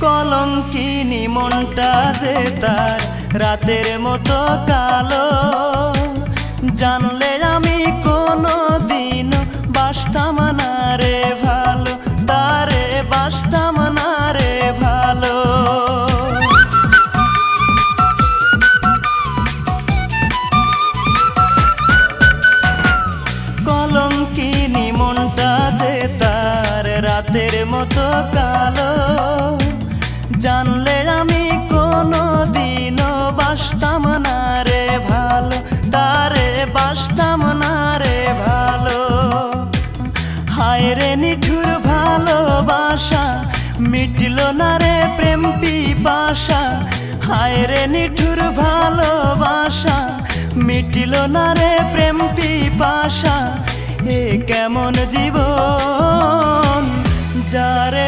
কলঙ্কিনী মনটা যে তার রাতের মতো কালো, জানলে আমি কোনো দিন বাসতাম না রে ভালো, তারে বাসতাম না রে ভালো। কলঙ্কিনী মনটা যে তার রাতের মতো কালো, জানলে আমি কোনো দিনও বাসতাম না রে ভালো, তারে বাসতাম না রে ভালো। হায় রে নিঠুর ভালোবাসা, মিটল না রে প্রেম পিপাসা। হায় রে নিঠুর ভালোবাসা, মিটল না রে প্রেম পিপাসা। এ কেমন জীবন যারে